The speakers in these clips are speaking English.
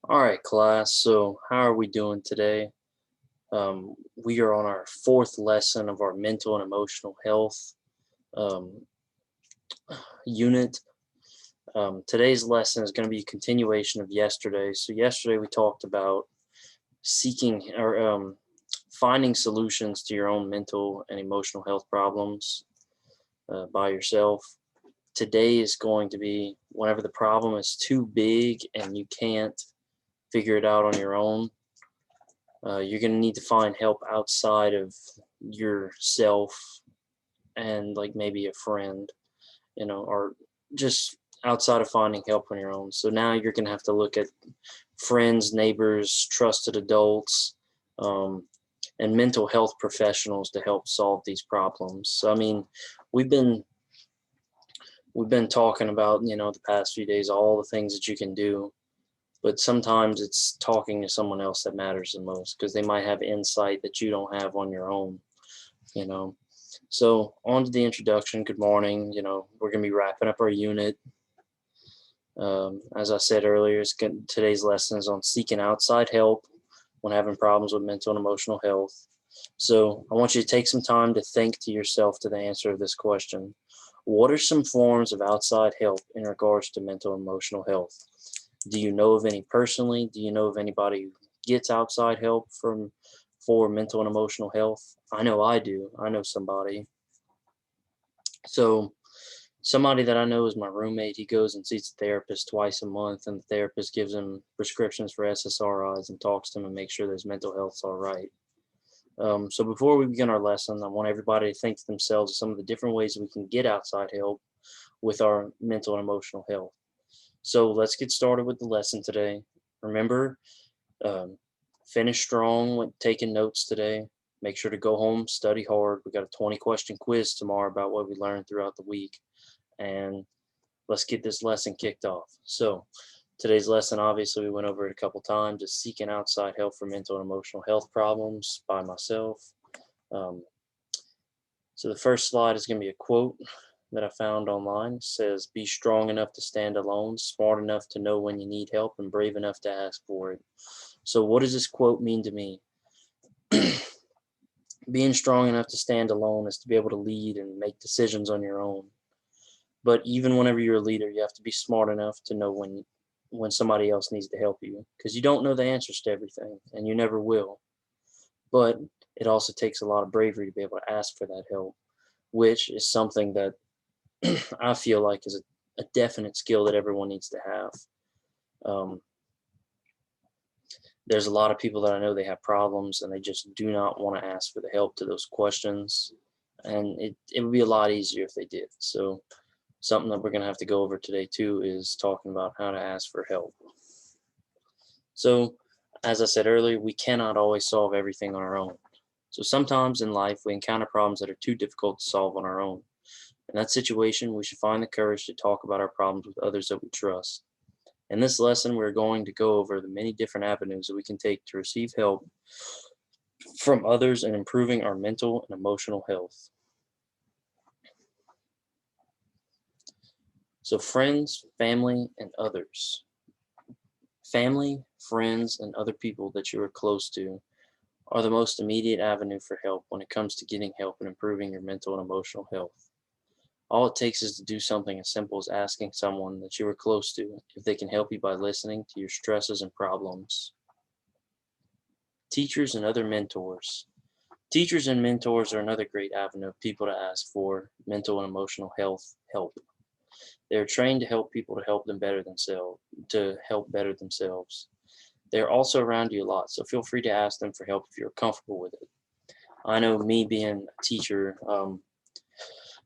All right, class. So, how are we doing today? We are on our fourth lesson of our mental and emotional health um, unit. Today's lesson is going to be a continuation of yesterday. So, yesterday we talked about seeking or finding solutions to your own mental and emotional health problems by yourself. Today is going to be whenever the problem is too big and you can't figure it out on your own. You're going to need to find help outside of yourself and like maybe a friend, or just outside of finding help on your own. So now you're going to have to look at friends, neighbors, trusted adults, um, and mental health professionals to help solve these problems. So I mean, we've been we've been talking about the past few days all the things that you can do, but sometimes it's talking to someone else that matters the most because they might have insight that you don't have on your own, you know. So, on to the introduction. Good morning. We're going to be wrapping up our unit. As I said earlier, today's lesson is on seeking outside help when having problems with mental and emotional health. So, I want you to take some time to think to yourself to the answer of this question. What are some forms of outside help in regards to mental and emotional health? Do you know of any personally? Do you know of anybody who gets outside help for mental and emotional health? I know I do. I know somebody. So somebody that I know is my roommate. He goes and sees a therapist twice a month, and the therapist gives him prescriptions for SSRIs and talks to him and makes sure that his mental health's all right. So before we begin our lesson, I want everybody to think to themselves of some of the different ways we can get outside help with our mental and emotional health. So let's get started with the lesson today. Remember, um, finish strong when taking notes today. Make sure to go home, study hard. We got a 20-question quiz tomorrow about what we learned throughout the week. And let's get this lesson kicked off. So, today's lesson, obviously, we went over it a couple times, is seeking outside help for mental and emotional health problems by myself. Um, so, the first slide is going to be a quote that I found online. It says, "Be strong enough to stand alone, smart enough to know when you need help, and brave enough to ask for it." So, what does this quote mean to me? Being strong enough to stand alone is to be able to lead and make decisions on your own. But even whenever you're a leader, you have to be smart enough to know when somebody else needs to help you because you don't know the answers to everything and you never will. But it also takes a lot of bravery to be able to ask for that help, which is something that I feel like is a definite skill that everyone needs to have. Um, there's a lot of people that I know they have problems and they just do not want to ask for the help to those questions. And it would be a lot easier if they did. So something that we're going to have to go over today too is talking about how to ask for help. So, as I said earlier, we cannot always solve everything on our own. So sometimes in life we encounter problems that are too difficult to solve on our own. In that situation, we should find the courage to talk about our problems with others that we trust. In this lesson, we're going to go over the many different avenues that we can take to receive help from others in improving our mental and emotional health. So, friends, family, and others. Family, friends, and other people that you are close to are the most immediate avenue for help when it comes to getting help and improving your mental and emotional health. All it takes is to do something as simple as asking someone that you are close to if they can help you by listening to your stresses and problems. Teachers and other mentors. Teachers and mentors are another great avenue of people to ask for mental and emotional health help. They are trained to help people to help better themselves. They're also around you a lot, so feel free to ask them for help if you're comfortable with it. I know me being a teacher,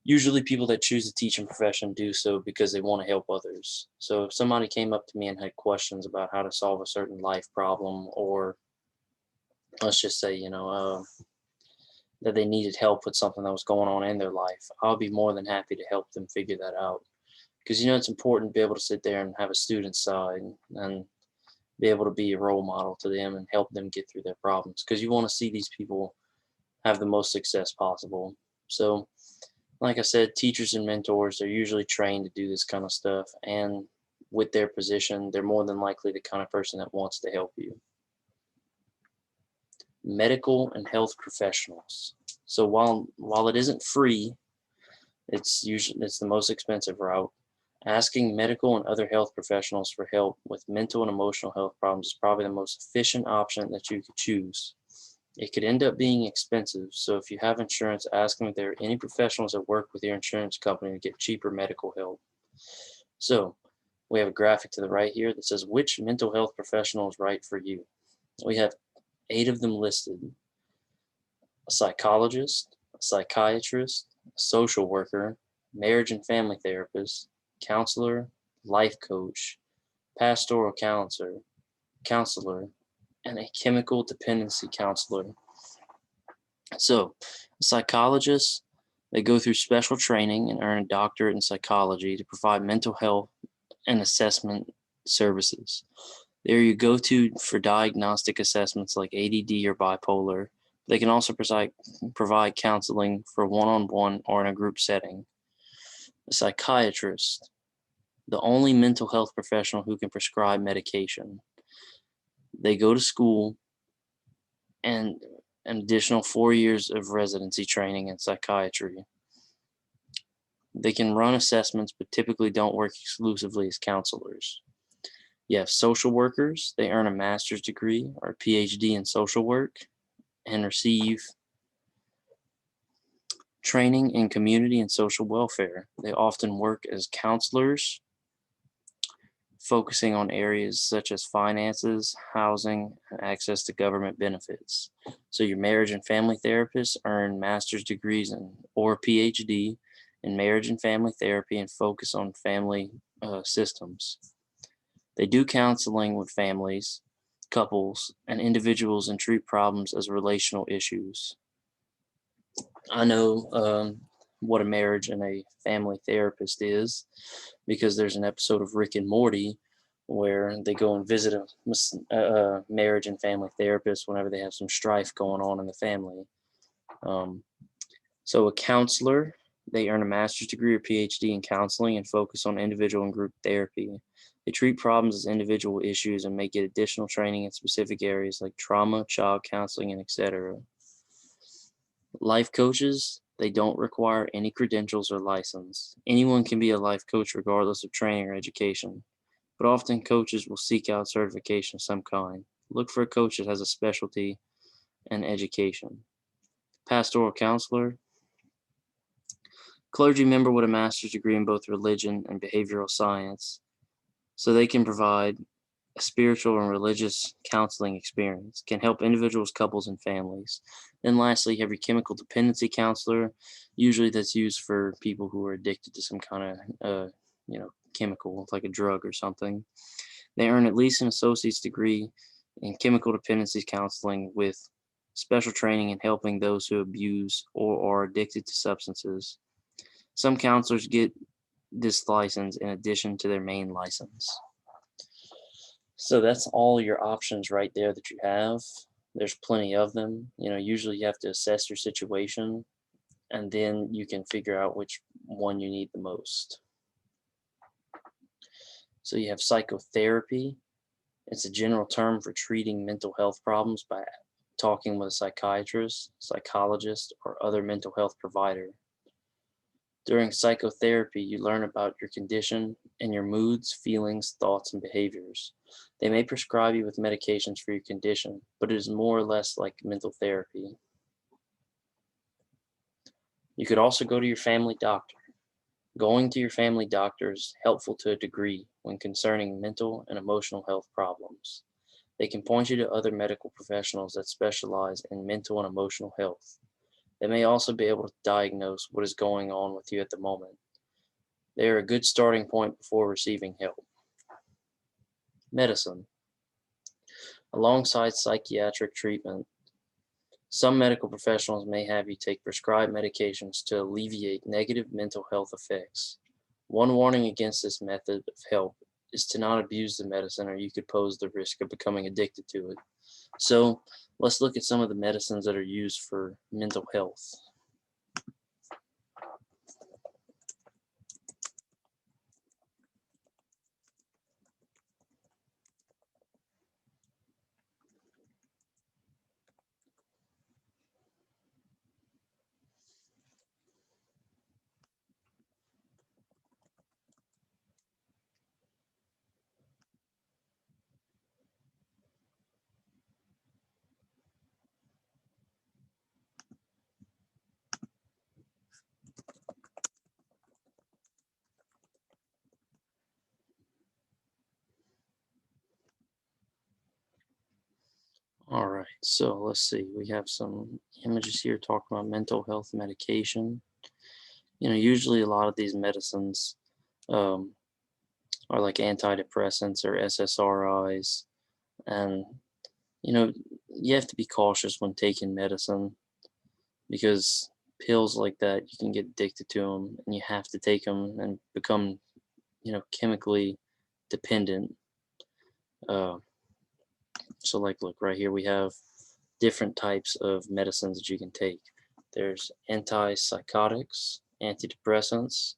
usually people that choose the teaching profession do so because they want to help others. So if somebody came up to me and had questions about how to solve a certain life problem, or let's just say, that they needed help with something that was going on in their life, I'll be more than happy to help them figure that out. Because, it's important to be able to sit there and have a student side and be able to be a role model to them and help them get through their problems. Because you want to see these people have the most success possible. So, like I said, teachers and mentors, they're usually trained to do this kind of stuff. And with their position, they're more than likely the kind of person that wants to help you. Medical and health professionals. So while it isn't free, it's the most expensive route. Asking medical and other health professionals for help with mental and emotional health problems is probably the most efficient option that you could choose. It could end up being expensive, so if you have insurance, ask them if there are any professionals that work with your insurance company to get cheaper medical help. So we have a graphic to the right here that says which mental health professional is right for you. We have 8 of them listed: a psychologist, a psychiatrist, a social worker, marriage and family therapist, counselor, life coach, pastoral counselor, and a chemical dependency counselor. So, psychologists, they go through special training and earn a doctorate in psychology to provide mental health and assessment services. They're your go-to for diagnostic assessments like ADD or bipolar. They can also provide counseling for one-on-one or in a group setting. A psychiatrist, the only mental health professional who can prescribe medication. They go to school and an additional 4 years of residency training in psychiatry. They can run assessments, but typically don't work exclusively as counselors. You have social workers. They earn a master's degree or a PhD in social work and receive training in community and social welfare. They often work as counselors, focusing on areas such as finances, housing, and access to government benefits. So your marriage and family therapists earn master's degrees or PhD in marriage and family therapy and focus on family systems. They do counseling with families, couples, and individuals and treat problems as relational issues. I know what a marriage and a family therapist is because there's an episode of Rick and Morty where they go and visit a marriage and family therapist whenever they have some strife going on in the family. So a counselor, they earn a master's degree or PhD in counseling and focus on individual and group therapy. They treat problems as individual issues and may get additional training in specific areas like trauma, child counseling, and etc. Life coaches, they don't require any credentials or license. Anyone can be a life coach regardless of training or education, but often coaches will seek out certification of some kind. Look for a coach that has a specialty in education. Pastoral counselor, clergy member with a master's degree in both religion and behavioral science, so they can provide a spiritual and religious counseling experience, can help individuals, couples, and families. Then lastly, you have your chemical dependency counselor. Usually that's used for people who are addicted to some kind of, chemical, like a drug or something. They earn at least an associate's degree in chemical dependency counseling with special training in helping those who abuse or are addicted to substances. Some counselors get this license in addition to their main license. So that's all your options right there that you have. There's plenty of them. Usually you have to assess your situation and then you can figure out which one you need the most. So you have psychotherapy. It's a general term for treating mental health problems by talking with a psychiatrist, psychologist, or other mental health provider. During psychotherapy, you learn about your condition and your moods, feelings, thoughts, and behaviors. They may prescribe you with medications for your condition, but it is more or less like mental therapy. You could also go to your family doctor. Going to your family doctor is helpful to a degree when concerning mental and emotional health problems. They can point you to other medical professionals that specialize in mental and emotional health. They may also be able to diagnose what is going on with you at the moment. They are a good starting point before receiving help. Medicine. Alongside psychiatric treatment, some medical professionals may have you take prescribed medications to alleviate negative mental health effects. One warning against this method of help is to not abuse the medicine, or you could pose the risk of becoming addicted to it. So let's look at some of the medicines that are used for mental health. right, so let's see. We have some images here talking about mental health medication. Usually a lot of these medicines um, are like antidepressants or SSRIs, and you know, you have to be cautious when taking medicine because pills like that, you can get addicted to them and you have to take them and become, chemically dependent. Uh, so, like, look, right here, we have different types of medicines that you can take. There's antipsychotics, antidepressants,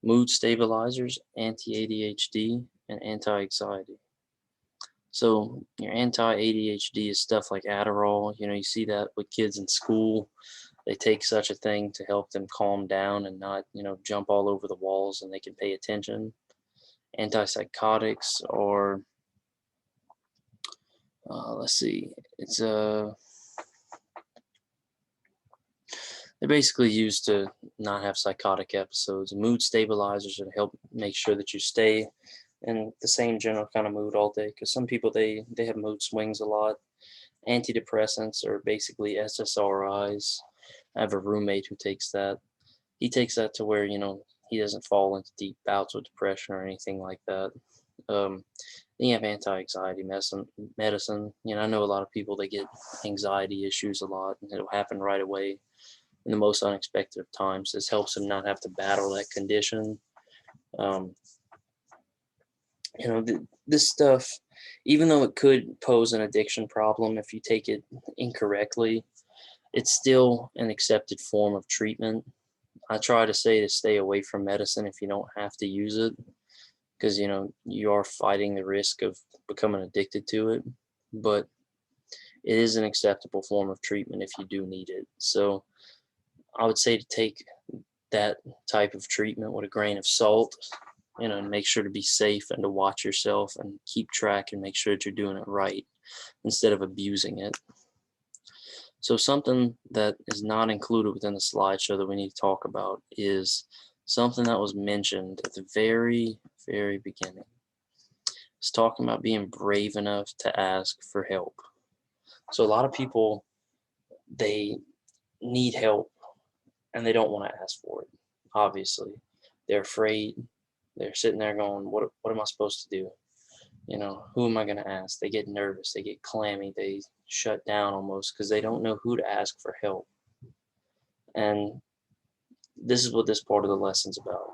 mood stabilizers, anti-ADHD, and anti-anxiety. So your anti-ADHD is stuff like Adderall. You see that with kids in school. They take such a thing to help them calm down and not, jump all over the walls and they can pay attention. Antipsychotics or let's see, it's they're basically used to not have psychotic episodes. Mood stabilizers to help make sure that you stay in the same general kind of mood all day. Because some people they have mood swings a lot. Antidepressants are basically SSRIs. I have a roommate who takes that. He takes that to where he doesn't fall into deep bouts of depression or anything like that. Um, then you have anti-anxiety medicine. I know a lot of people they get anxiety issues a lot, and it'll happen right away in the most unexpected of times. This helps them not have to battle that condition. Um, this stuff, even though it could pose an addiction problem if you take it incorrectly, it's still an accepted form of treatment. I try to say to stay away from medicine if you don't have to use it, because you are fighting the risk of becoming addicted to it. But it is an acceptable form of treatment if you do need it. So I would say to take that type of treatment with a grain of salt, and make sure to be safe and to watch yourself and keep track and make sure that you're doing it right instead of abusing it. So something that is not included within the slideshow that we need to talk about is something that was mentioned at the very, very beginning. It's talking about being brave enough to ask for help. So a lot of people, they need help and they don't want to ask for it. Obviously, they're afraid. They're sitting there going, "What am I supposed to do? Who am I going to ask?" They get nervous. They get clammy. They shut down almost because they don't know who to ask for help. And this is what this part of the lesson's about.